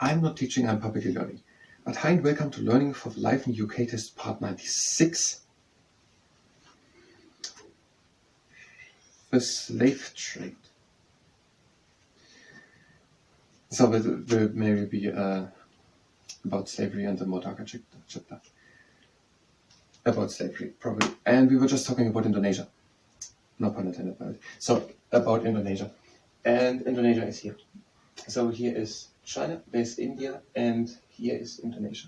I'm not teaching, I'm publicly learning. But hi and welcome to Learning for the Life in UK test part 96. The slave trade. So it will maybe be about slavery and the more darker chapter. About slavery, probably. And we were just talking about Indonesia. No pun intended by it. So, about Indonesia. And Indonesia is here. So here is China, there's India, and here is Indonesia.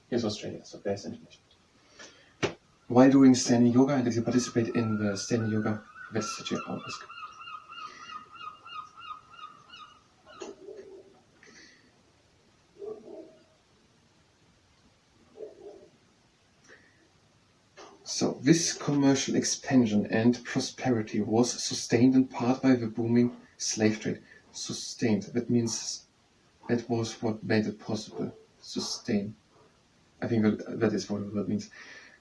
Here's Australia, so there's Indonesia. While doing standing yoga, and if you participate in the standing yoga, that's such a risk. So this commercial expansion and prosperity was sustained in part by the booming slave trade. Sustained, that means that was what made it possible. Sustain. I think that is what that means.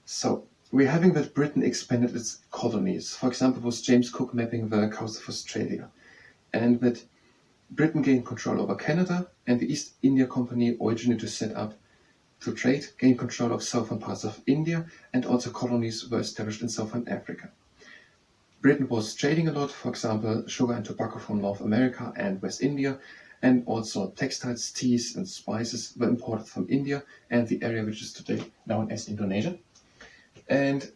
So we're having that Britain expanded its colonies. For example, was James Cook mapping the coast of Australia. And that Britain gained control over Canada, and the East India Company, originally to set up to trade, gained control of southern parts of India, and also colonies were established in southern Africa. Britain was trading a lot, for example, sugar and tobacco from North America and West India, and also textiles, teas, and spices were imported from India and the area which is today known as Indonesia. And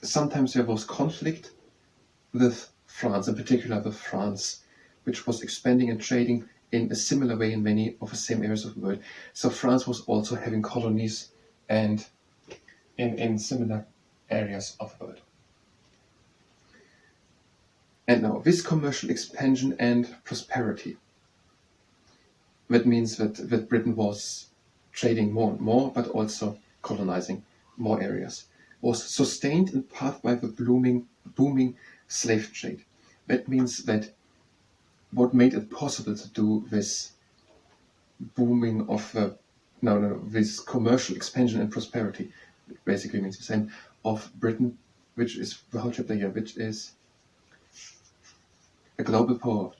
sometimes there was conflict with France, in particular with France, which was expanding and trading in a similar way in many of the same areas of the world. So France was also having colonies and in similar areas of the world. And now this commercial expansion and prosperity, that means that Britain was trading more and more, but also colonizing more areas, was sustained in part by the booming slave trade. That means that what made it possible to do this booming of this commercial expansion and prosperity, basically means the same, of Britain, which is the whole chapter here, which is a global power.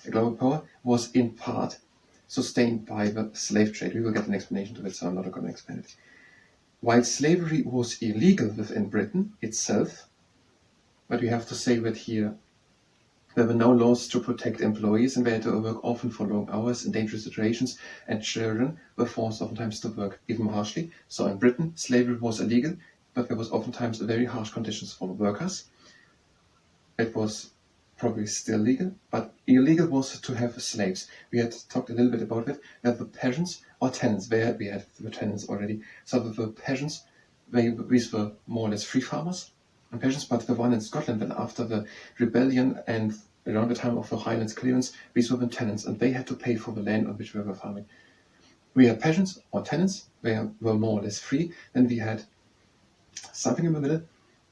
A global power was in part sustained by the slave trade. We will get an explanation to it, so I'm not going to explain it. While slavery was illegal within Britain itself, but we have to say that here there were no laws to protect employees, and they had to work often for long hours in dangerous situations, and children were forced oftentimes to work even harshly. So in Britain, slavery was illegal, but there was oftentimes very harsh conditions for the workers. It was probably still legal, but illegal was to have slaves. We had talked a little bit about it, that the peasants or tenants, we had the tenants already, so the peasants, these were more or less free farmers and peasants, but the one in Scotland, then after the rebellion and around the time of the Highlands clearance, these were the tenants, and they had to pay for the land on which they were farming. We had peasants or tenants, they were more or less free, then we had something in the middle,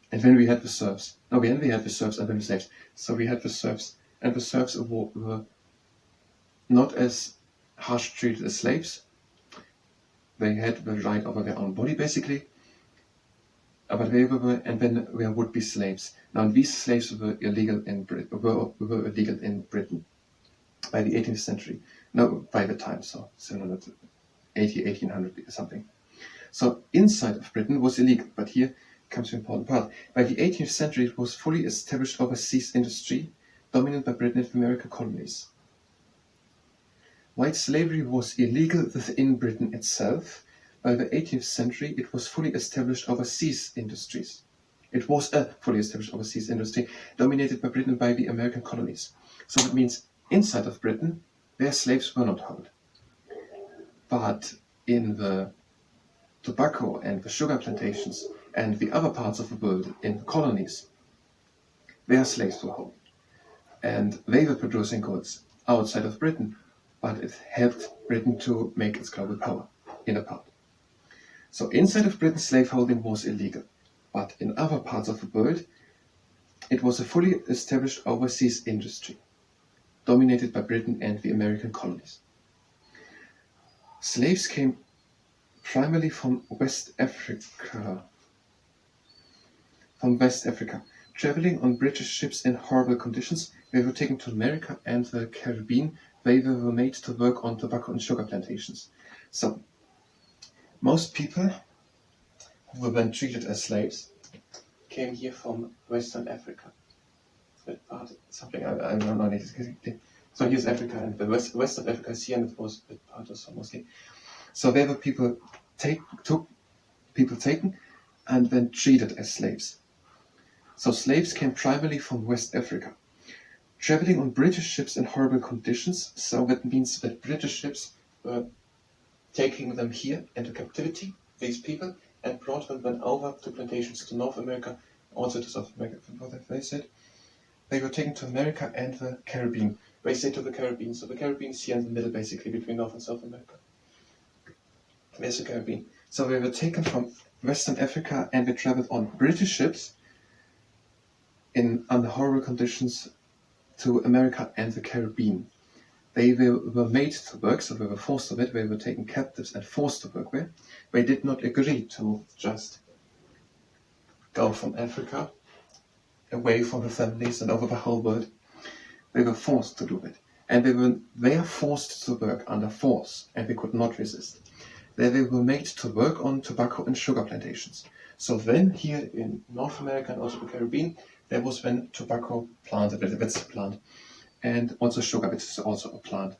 and then we had the serfs. No, we had the serfs and then the slaves. So we had the serfs, and the serfs were not as harsh treated as slaves. They had the right over their own body, basically. But they were, and then there would be slaves. Now these slaves were illegal in Britain. Were illegal in Britain by the 18th century. No, by the time, so 780, 1800 something. So inside of Britain was illegal, but here comes the important part. By the 18th century, it was fully established overseas industry, dominated by Britain and the American colonies. While slavery was illegal within Britain itself, by the 18th century, it was fully established overseas industries. It was a fully established overseas industry, dominated by Britain and by the American colonies. So that means inside of Britain, their slaves were not held. But in the tobacco and the sugar plantations and the other parts of the world in the colonies, their slaves were held. And they were producing goods outside of Britain, but it helped Britain to make its global power in a part. So inside of Britain, slaveholding was illegal, but in other parts of the world, it was a fully established overseas industry, dominated by Britain and the American colonies. Slaves came primarily from West Africa, traveling on British ships in horrible conditions. They were taken to America and the Caribbean they were made to work on tobacco and sugar plantations. So, most people who were then treated as slaves came here from Western Africa. Something I don't know. So here's Africa, and the west of Africa is here, and it was a bit part of mostly. So there were people taken and then treated as slaves. So slaves came primarily from West Africa, traveling on British ships in horrible conditions. So that means that British ships were taking them here into captivity, these people, and brought them then over to plantations to North America, also to South America. What they said, they were taken to America and the Caribbean. They say to the Caribbean. So the Caribbean is here in the middle, basically, between North and South America. There's the Caribbean. So they were taken from Western Africa and they traveled on British ships under horrible conditions to America and the Caribbean. They were made to work, so they were forced to it. They were taken captives and forced to work there. They did not agree to just go from Africa away from the families and over the whole world. They were forced to do it. And they are forced to work under force, and they could not resist. They were made to work on tobacco and sugar plantations. So then here in North America and also the Caribbean, there was then tobacco planted, that's a plant, and also sugar, which is also a plant.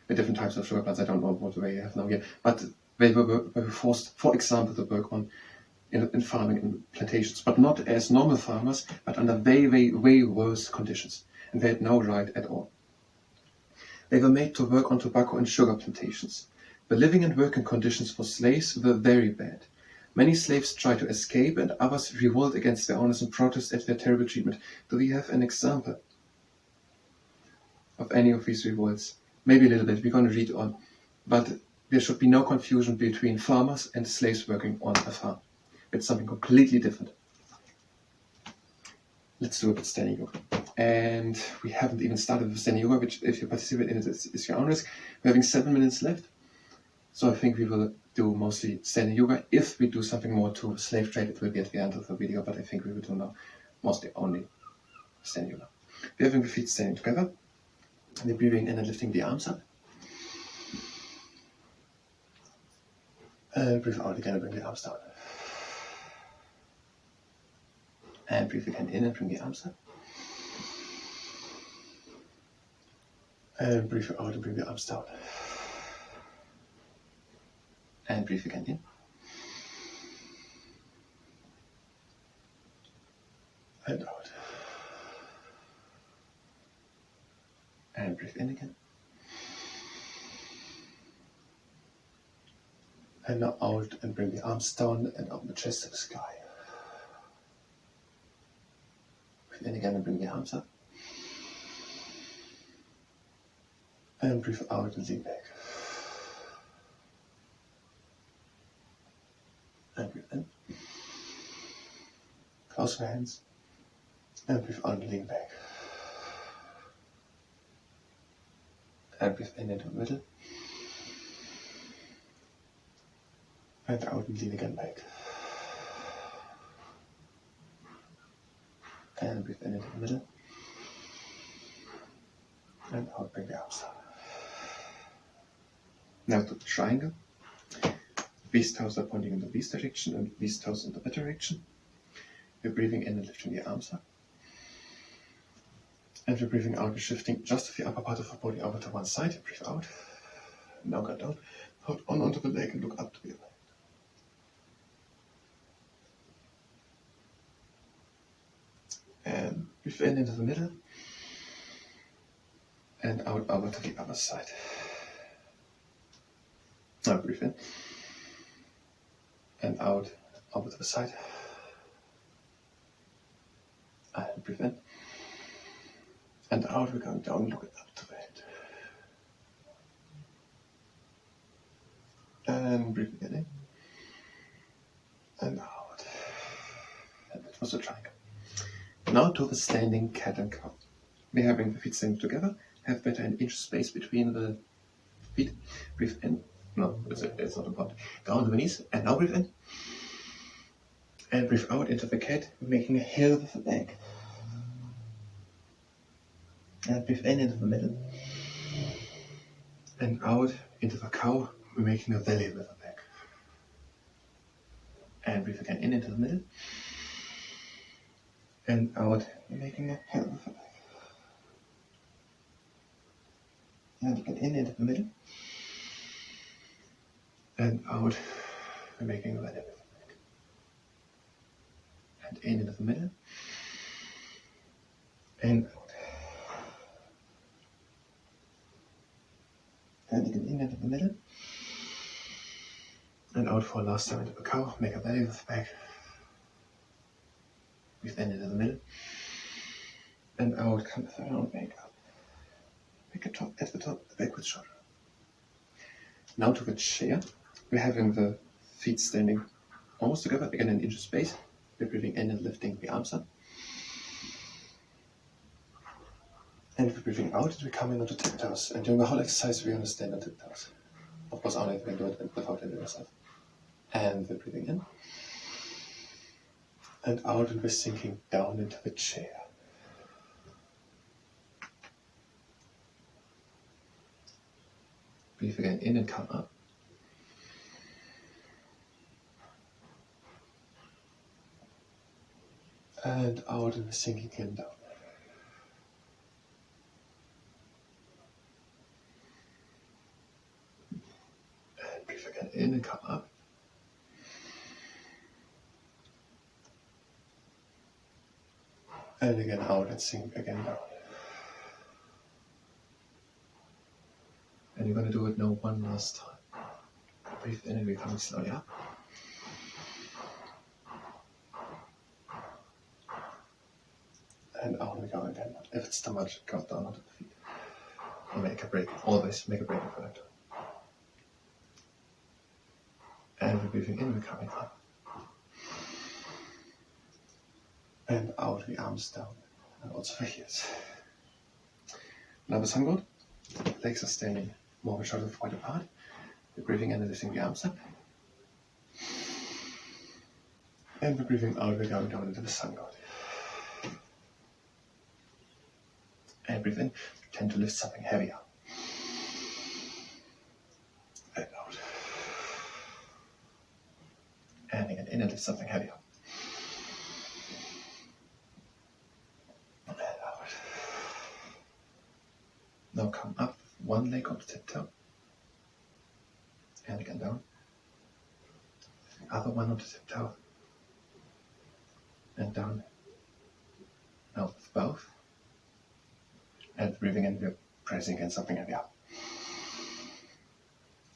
The different types of sugar plants, I don't know what they have now here, but they were forced, for example, to work on in farming and plantations, but not as normal farmers, but under way worse conditions, and they had no right at all. They were made to work on tobacco and sugar plantations. The living and working conditions for slaves were very bad. Many slaves tried to escape, and others revolt against their owners and protest at their terrible treatment. Do we have an example of any of these revolts? Maybe a little bit, we're going to read on. But there should be no confusion between farmers and slaves working on a farm. It's something completely different. Let's do a bit standing yoga. And we haven't even started with standing yoga, which if you participate in it is your own risk. We're having 7 minutes left. So I think we will do mostly standing yoga. If we do something more to slave trade, it will be at the end of the video, but I think we will do now mostly only standing yoga. We're having the feet standing together. We're breathing in and lifting the arms up. And breathe out again and bring the arms down. And breathe again in and bring the arms up. And breathe out and bring the arms down. And breathe again in. And out. And breathe in again. And now out and bring the arms down and open the chest to the sky. Breathe in again and bring the arms up. And breathe out and lean back. And breathe in. Close your hands. And breathe out and lean back. And breathe in into the middle. And out and lean again back. And breathe in into the middle. And out, bring the arms down. Now to the triangle. These toes are pointing in this direction and these toes in the other direction. We're breathing in and lifting the arms up. And we're breathing out and shifting just the upper part of the body over to one side. Breathe out. Now go down. Hold on onto the leg and look up to the leg. And breathe in into the middle. And out over to the other side. Now breathe in. And out over to the side. And breathe in. And out, we're going down, looking up to the head. And breathe again in. And out. And that was the triangle. Now to the standing cat and cow. We're having the feet standing together. Have better an inch space between the feet. Breathe in. No, it's not important. Go on the knees. And now breathe in. And breathe out into the cat, making a hill with the back. And breathe in into the middle. and out into the cow, we're making a valley with the back. And breathe again in into the middle. And out, we're making a hill with the back. And again in into the middle. And out, we're making a valley with the back. And in into the middle. And out. And again in into the middle. And out for a last time into the cow, make a valley with the back. Breathe in into the middle. And out, come around, back up. Make a top at the top, the backwards shoulder. Now to the chair. We're having the feet standing almost together, again an inch of space. We're breathing in and lifting the arms up. And we're breathing out and we're coming onto tiptoes. And during the whole exercise, we're going to stand on tiptoes. Of course, only if we can do it without hindering yourself. And we're breathing in. And out, and we're sinking down into the chair. Breathe again in and come up. And out, and we're sinking again down. And breathe again in and come up. And again out and sink again down. And you're going to do it now one last time. Breathe in and we're coming slowly up. And out we go again. If it's too much, go down onto the feet. And make a break. Always make a break for that. And we're breathing in, we're coming up. And out, the arms down. And also the heels. Now the sun god. Legs are standing more shoulders wide apart. We're breathing in and lifting the arms up. And we're breathing out, we're going down into the sun god. And breathe in, tend to lift something heavier. And out. And again in and lift something heavier. And out. Now come up with one leg on the tiptoe. And again down. The other one on the tiptoe. And down. Now with both. And breathing in, we're pressing against something heavy up.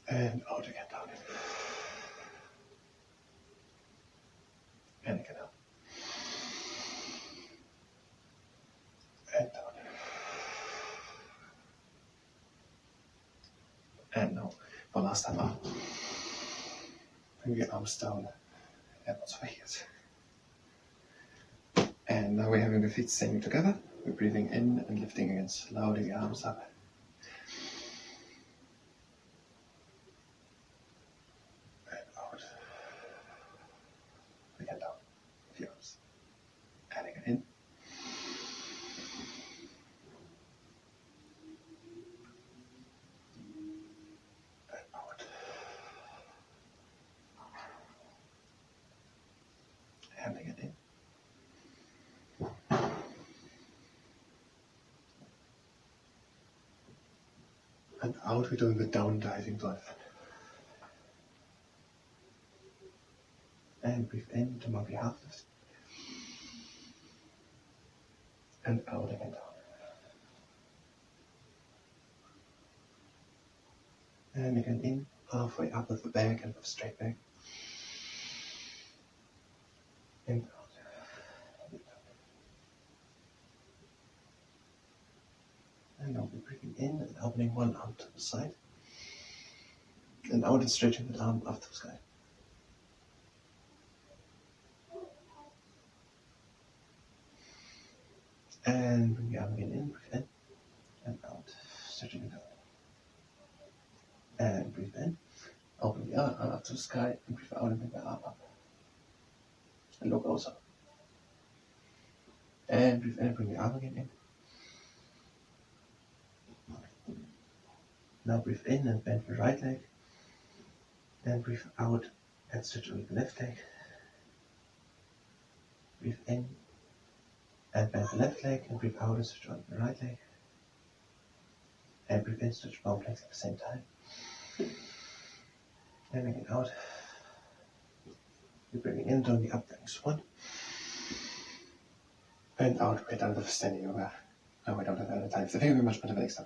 And out again, down. And again up. And down. And now, for last time up. Bring your arms down and also the heels. And now we're having the feet standing together. We're breathing in and lifting again slowly the arms up. And out. Again down with the arms. And again in. And out. And again in. And out, we're doing the down diving breath. And breathe in to monkey half lift. And out again down. And again in, halfway up with the back and with straight back. And out. And now we're breathing in and opening one arm to the side. And out and stretching that arm up to the sky. And bring the arm again in, breathe in. And out, stretching it out. And breathe in. Open the other arm up to the sky and breathe out and bring the arm up. And look also. And breathe in and bring the arm again in. Now breathe in and bend the right leg. Then breathe out and stretch over the left leg. Breathe in and bend the left leg, and breathe out and stretch over the right leg. And breathe in, stretch both legs at the same time. And bring it out. You bring it in, doing the up down swan. And out, right under the standing over. And right under the other time. So thank you very much. Until the next time.